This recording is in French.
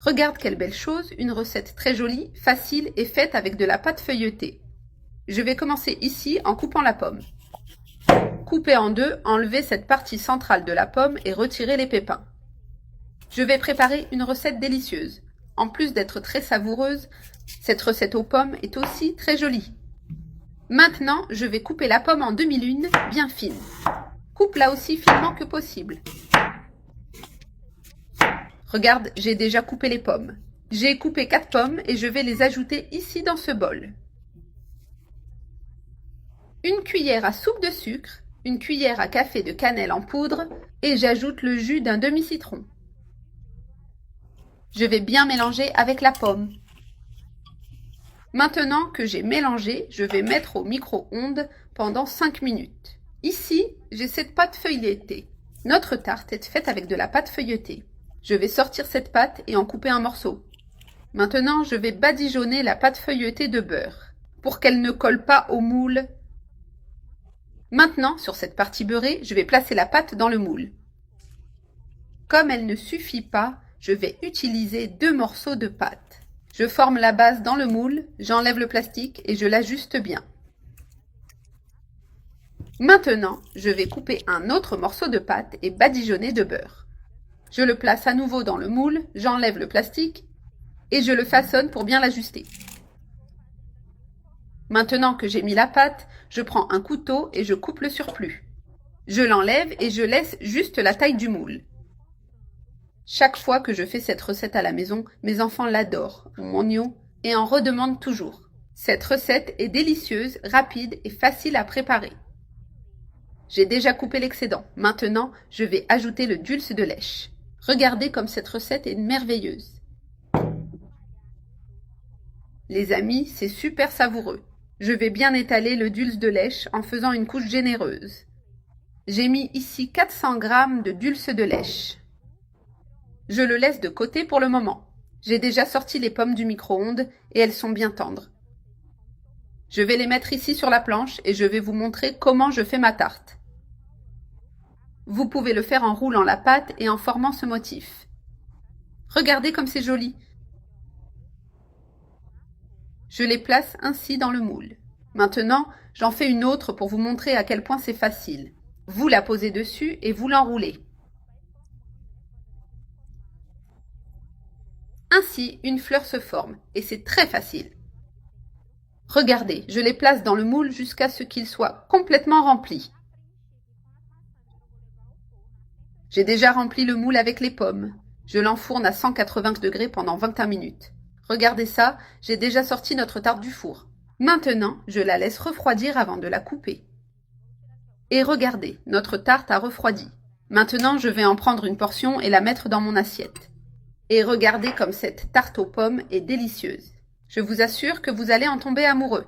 Regarde quelle belle chose, une recette très jolie, facile et faite avec de la pâte feuilletée. Je vais commencer ici en coupant la pomme. Couper en deux, enlever cette partie centrale de la pomme et retirer les pépins. Je vais préparer une recette délicieuse. En plus d'être très savoureuse, cette recette aux pommes est aussi très jolie. Maintenant, je vais couper la pomme en demi-lune, bien fine. Coupe-la aussi finement que possible. Regarde, j'ai déjà coupé les pommes. J'ai coupé 4 pommes et je vais les ajouter ici dans ce bol. Une cuillère à soupe de sucre, une cuillère à café de cannelle en poudre et j'ajoute le jus d'un demi-citron. Je vais bien mélanger avec la pomme. Maintenant que j'ai mélangé, je vais mettre au micro-ondes pendant 5 minutes. Ici, j'ai cette pâte feuilletée. Notre tarte est faite avec de la pâte feuilletée. Je vais sortir cette pâte et en couper un morceau. Maintenant, je vais badigeonner la pâte feuilletée de beurre pour qu'elle ne colle pas au moule. Maintenant, sur cette partie beurrée, je vais placer la pâte dans le moule. Comme elle ne suffit pas, je vais utiliser 2 morceaux de pâte. Je forme la base dans le moule, j'enlève le plastique et je l'ajuste bien. Maintenant, je vais couper un autre morceau de pâte et badigeonner de beurre. Je le place à nouveau dans le moule, j'enlève le plastique et je le façonne pour bien l'ajuster. Maintenant que j'ai mis la pâte, je prends un couteau et je coupe le surplus. Je l'enlève et je laisse juste la taille du moule. Chaque fois que je fais cette recette à la maison, mes enfants l'adorent, mon oignon, et en redemandent toujours. Cette recette est délicieuse, rapide et facile à préparer. J'ai déjà coupé l'excédent. Maintenant, je vais ajouter le dulce de lèche. Regardez comme cette recette est merveilleuse. Les amis, c'est super savoureux. Je vais bien étaler le dulce de lèche en faisant une couche généreuse. J'ai mis ici 400 g de dulce de lèche. Je le laisse de côté pour le moment. J'ai déjà sorti les pommes du micro-ondes et elles sont bien tendres. Je vais les mettre ici sur la planche et je vais vous montrer comment je fais ma tarte. Vous pouvez le faire en roulant la pâte et en formant ce motif. Regardez comme c'est joli. Je les place ainsi dans le moule. Maintenant, j'en fais une autre pour vous montrer à quel point c'est facile. Vous la posez dessus et vous l'enroulez. Ainsi, une fleur se forme et c'est très facile. Regardez, je les place dans le moule jusqu'à ce qu'ils soient complètement remplis. J'ai déjà rempli le moule avec les pommes. Je l'enfourne à 180 degrés pendant 21 minutes. Regardez ça, j'ai déjà sorti notre tarte du four. Maintenant, je la laisse refroidir avant de la couper. Et regardez, notre tarte a refroidi. Maintenant, je vais en prendre une portion et la mettre dans mon assiette. Et regardez comme cette tarte aux pommes est délicieuse. Je vous assure que vous allez en tomber amoureux.